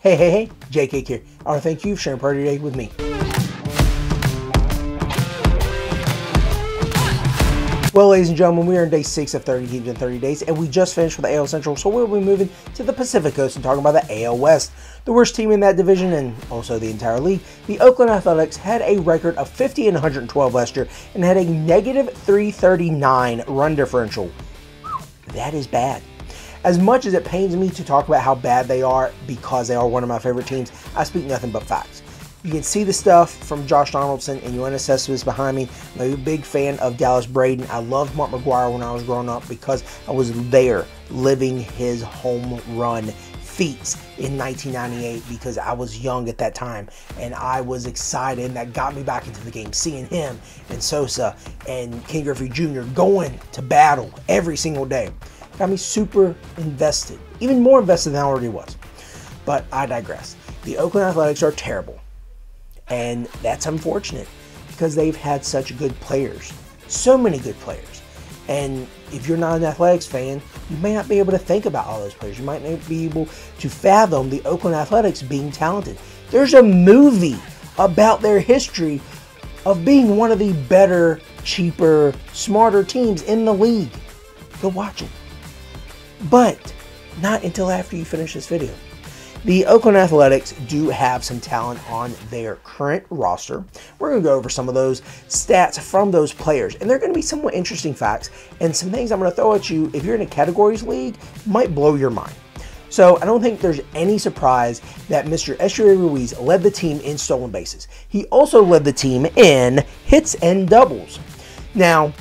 Hey, JK here. I want to thank you for sharing part of your day with me. Well, ladies and gentlemen, we are in day 6 of 30 teams in 30 days, and we just finished with the AL Central, so we'll be moving to the Pacific Coast and talking about the AL West. The worst team in that division, and also the entire league, the Oakland Athletics, had a record of 50 and 112 last year, and had a negative 339 run differential. That is bad. As much as it pains me to talk about how bad they are because they are one of my favorite teams, I speak nothing but facts. You can see the stuff from Josh Donaldson and Yoenis Cespedes behind me. I'm a big fan of Dallas Braden. I loved Mark McGwire when I was growing up because I was there living his home run feats in 1998 because I was young at that time and I was excited, and that got me back into the game. Seeing him and Sosa and Ken Griffey Jr. going to battle every single day got me super invested, even more invested than I already was. But I digress. The Oakland Athletics are terrible, and that's unfortunate because they've had such good players, so many good players. And if you're not an Athletics fan, you may not be able to think about all those players. You might not be able to fathom the Oakland Athletics being talented. There's a movie about their history of being one of the better, cheaper, smarter teams in the league. Go watch it. But not until after you finish this video. The Oakland Athletics do have some talent on their current roster. We're going to go over some of those stats from those players. And they're going to be somewhat interesting facts and some things I'm going to throw at you if you're in a categories league might blow your mind. So I don't think there's any surprise that Mr. Esteury Ruiz led the team in stolen bases. He also led the team in hits and doubles. Now,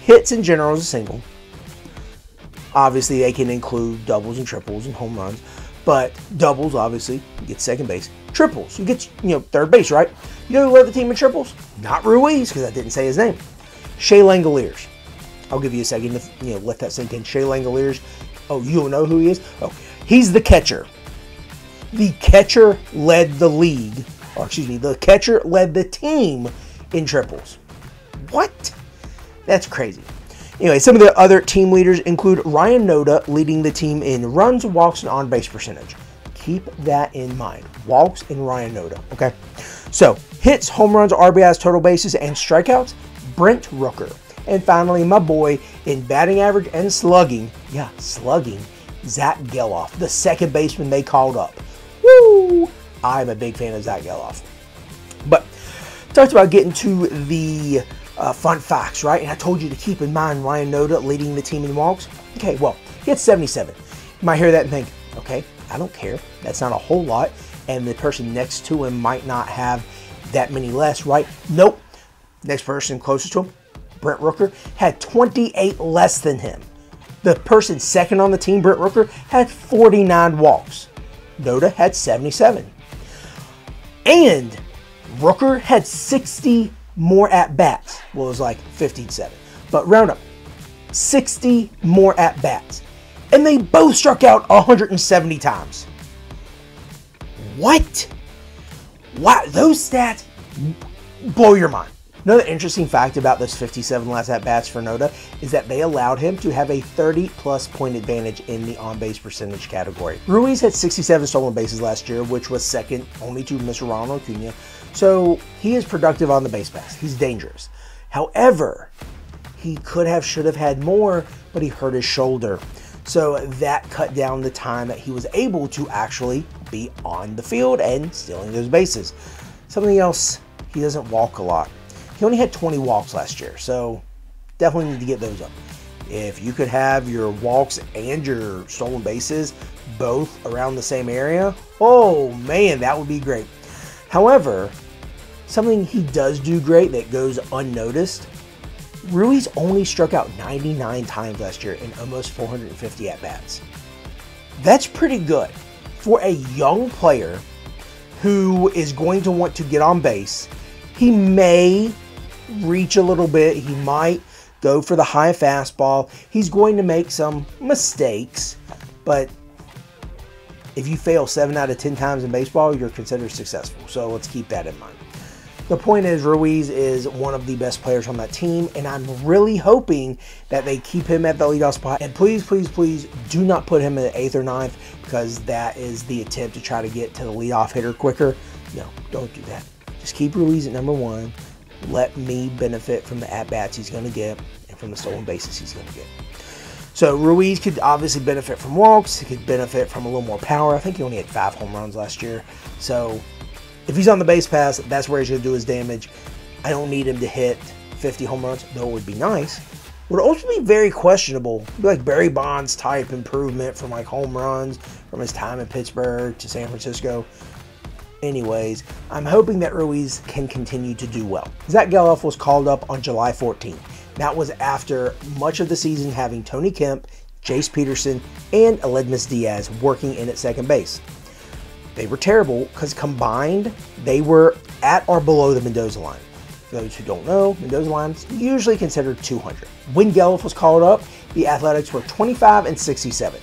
hits in general is a single. Obviously, they can include doubles and triples and home runs. But doubles, obviously, you get second base. Triples, you get, third base, right? You know who led the team in triples? Not Ruiz, because I didn't say his name. Shea Langeliers. I'll give you a second to, let that sink in. Shea Langeliers. Oh, you don't know who he is? Oh, he's the catcher. The catcher led the league, or excuse me, the catcher led the team in triples. What? That's crazy. Anyway, some of the other team leaders include Ryan Noda leading the team in runs, walks, and on-base percentage. Keep that in mind. Walks and Ryan Noda, okay? So, hits, home runs, RBIs, total bases, and strikeouts, Brent Rooker. And finally, my boy in batting average and slugging, Zack Gelof, the second baseman they called up. Woo! I'm a big fan of Zack Gelof. But, talked about getting to the fun facts, right? And I told you to keep in mind Ryan Noda leading the team in walks. Okay, well, he had 77. You might hear that and think, okay, I don't care. That's not a whole lot. And the person next to him might not have that many less, right? Nope. Next person closest to him, Brent Rooker, had 28 less than him. The person second on the team, Brent Rooker, had 49 walks. Noda had 77. And Rooker had 60 more at-bats. Well, it was like 57. But round up, 60 more at-bats. And they both struck out 170 times. What? Wow, those stats blow your mind. Another interesting fact about those 57 last at-bats for Noda is that they allowed him to have a 30-plus point advantage in the on-base percentage category. Ruiz had 67 stolen bases last year, which was second only to Mr. Ronald Acuna. So he is productive on the base pass. He's dangerous. However, he should have had more, but he hurt his shoulder. So that cut down the time that he was able to actually be on the field and stealing those bases. Something else, he doesn't walk a lot. He only had 20 walks last year, so definitely need to get those up. If you could have your walks and your stolen bases both around the same area, oh man, that would be great. However, something he does do great that goes unnoticed, Ruiz only struck out 99 times last year in almost 450 at-bats. That's pretty good for a young player who is going to want to get on base. He may reach a little bit. He might go for the high fastball. He's going to make some mistakes, but if you fail 7 out of 10 times in baseball, you're considered successful. So let's keep that in mind. The point is, Ruiz is one of the best players on that team, and I'm really hoping that they keep him at the leadoff spot. And please, please, please do not put him at 8th or 9th, because that is the attempt to try to get to the leadoff hitter quicker. No, don't do that. Just keep Ruiz at number 1. Let me benefit from the at-bats he's going to get and from the stolen bases he's going to get. So Ruiz could obviously benefit from walks. He could benefit from a little more power. I think he only had 5 home runs last year. So if he's on the base pass, that's where he's going to do his damage. I don't need him to hit 50 home runs, though it would be nice. Would also be very questionable. Be like Barry Bonds type improvement from like home runs from his time in Pittsburgh to San Francisco. Anyways, I'm hoping that Ruiz can continue to do well. Zach Gelof was called up on July 14th. That was after much of the season having Tony Kemp, Jace Peterson, and Aledmys Diaz working in at second base. They were terrible because combined, they were at or below the Mendoza line. For those who don't know, Mendoza line is usually considered 200. When Gelof was called up, the Athletics were 25 and 67.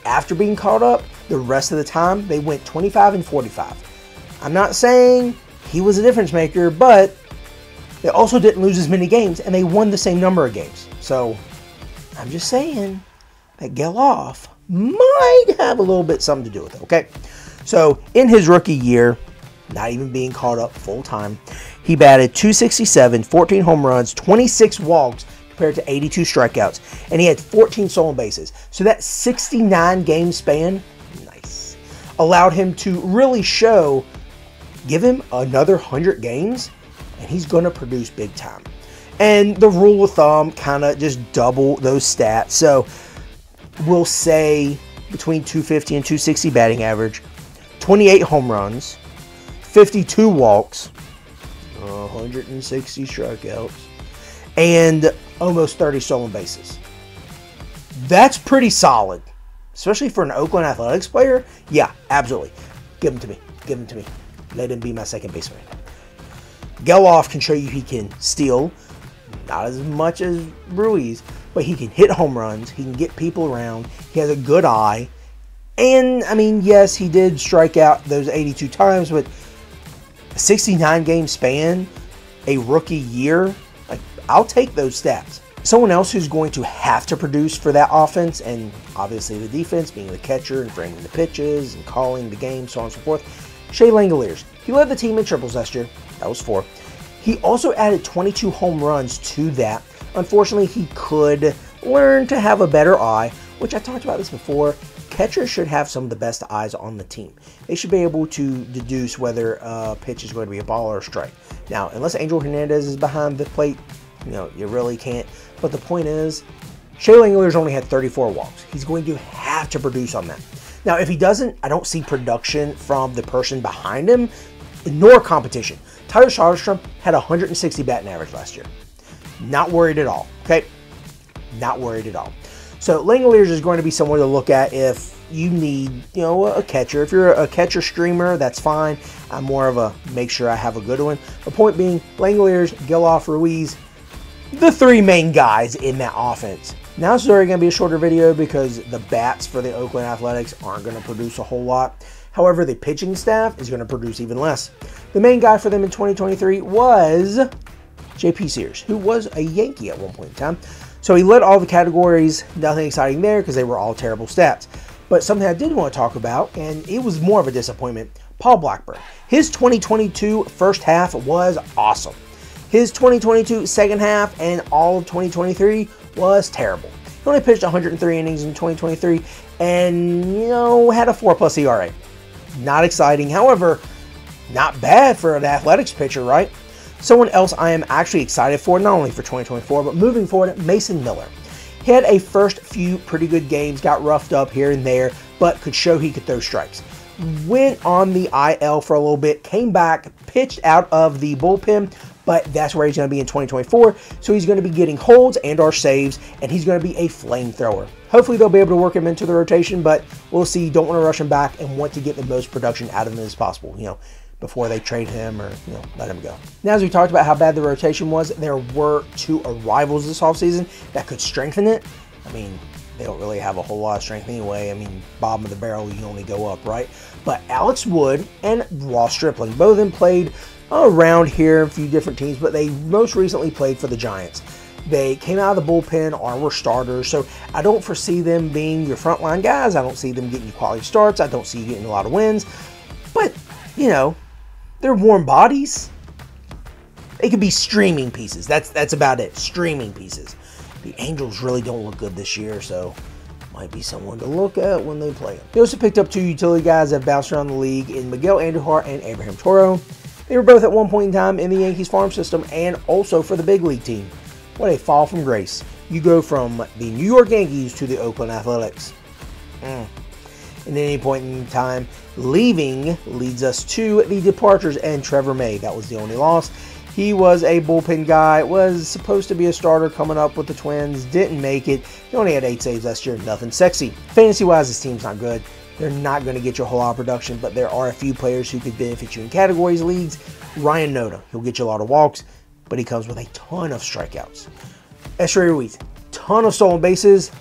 After being called up, the rest of the time, they went 25 and 45. I'm not saying he was a difference maker, but they also didn't lose as many games, and they won the same number of games. So I'm just saying that Gelof might have a little bit something to do with it, okay? So in his rookie year, not even being called up full time, he batted .267, 14 home runs, 26 walks compared to 82 strikeouts, and he had 14 stolen bases. So that 69 game span, nice, allowed him to really show, give him another 100 games, and he's going to produce big time. And the rule of thumb kind of just double those stats. So we'll say between 250 and 260 batting average, 28 home runs, 52 walks, 160 strikeouts, and almost 30 stolen bases. That's pretty solid, especially for an Oakland Athletics player. Yeah, absolutely. Give him to me. Give him to me. Let him be my second baseman. Gelof can show you he can steal, not as much as Ruiz, but he can hit home runs. He can get people around. He has a good eye. And, I mean, yes, he did strike out those 82 times, but a 69 game span, a rookie year, like, I'll take those stats. Someone else who's going to have to produce for that offense, and obviously the defense, being the catcher and framing the pitches and calling the game, so on and so forth, Shea Langeliers. He led the team in triples last year. That was 4. He also added 22 home runs to that. Unfortunately, he could learn to have a better eye, which I talked about this before. Catchers should have some of the best eyes on the team. They should be able to deduce whether a pitch is going to be a ball or a strike. Now, unless Angel Hernandez is behind the plate, you know, you really can't. But the point is, Shea Langeliers only had 34 walks. He's going to have to produce on that. Now, if he doesn't, I don't see production from the person behind him, nor competition. Tyler Soderstrom had 160 batting average last year. Not worried at all, okay? Not worried at all. So Langeliers is going to be someone to look at if you need, you know, a catcher. If you're a catcher streamer, that's fine. I'm more of a make sure I have a good one. The point being, Langeliers, Gelof, Ruiz, the 3 main guys in that offense. Now this is already going to be a shorter video because the bats for the Oakland Athletics aren't going to produce a whole lot. However, the pitching staff is going to produce even less. The main guy for them in 2023 was J.P. Sears, who was a Yankee at one point in time. So he led all the categories. Nothing exciting there because they were all terrible stats. But something I did want to talk about, and it was more of a disappointment, Paul Blackburn. His 2022 first half was awesome. His 2022 second half and all of 2023 was terrible. He only pitched 103 innings in 2023 and, you know, had a 4+ ERA. Not exciting. However, not bad for an Athletics pitcher, right? Someone else I am actually excited for, not only for 2024, but moving forward, Mason Miller. He had a first few pretty good games, got roughed up here and there, but could show he could throw strikes. Went on the IL for a little bit, came back, pitched out of the bullpen, but that's where he's going to be in 2024. So he's going to be getting holds and or saves, and he's going to be a flamethrower. Hopefully they'll be able to work him into the rotation, but we'll see. Don't want to rush him back and want to get the most production out of him as possible, you know, before they trade him or, you know, let him go. Now, as we talked about how bad the rotation was, there were 2 arrivals this offseason that could strengthen it. I mean, they don't really have a whole lot of strength anyway. I mean, bottom of the barrel, you only go up, right? But Alex Wood and Ross Stripling, both of them played around here, a few different teams, but they most recently played for the Giants. They came out of the bullpen, were starters, so I don't foresee them being your frontline guys. I don't see them getting you quality starts. I don't see you getting a lot of wins. But, you know, they're warm bodies. They could be streaming pieces. That's about it. Streaming pieces. The Angels really don't look good this year, so might be someone to look at when they play them. They also picked up two utility guys that bounced around the league in Miguel Andujar and Abraham Toro. They were both at one point in time in the Yankees farm system and also for the big league team. What a fall from grace. You go from the New York Yankees to the Oakland Athletics. And at any point in time, leaving leads us to the departures and Trevor May. That was the only loss. He was a bullpen guy, was supposed to be a starter coming up with the Twins, didn't make it. He only had 8 saves last year, nothing sexy. Fantasy-wise, this team's not good. They're not going to get you a whole lot of production, but there are a few players who could benefit you in categories leagues. Ryan Noda, he'll get you a lot of walks, but he comes with a ton of strikeouts. Esteury Ruiz, ton of stolen bases,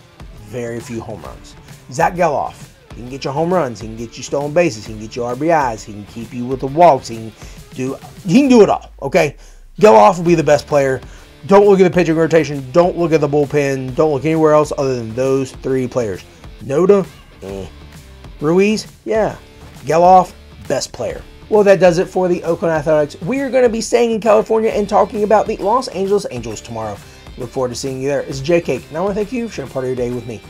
very few home runs. Zach Geloff, he can get you home runs, he can get you stolen bases, he can get you RBIs, he can keep you with the walks, he can do it all, okay? Geloff will be the best player. Don't look at the pitching rotation, don't look at the bullpen, don't look anywhere else other than those 3 players. Noda, Ruiz, yeah. Geloff, best player. Well, that does it for the Oakland Athletics. We are going to be staying in California and talking about the Los Angeles Angels tomorrow. Look forward to seeing you there. It's Jay Cake, and I want to thank you for sharing part of your day with me.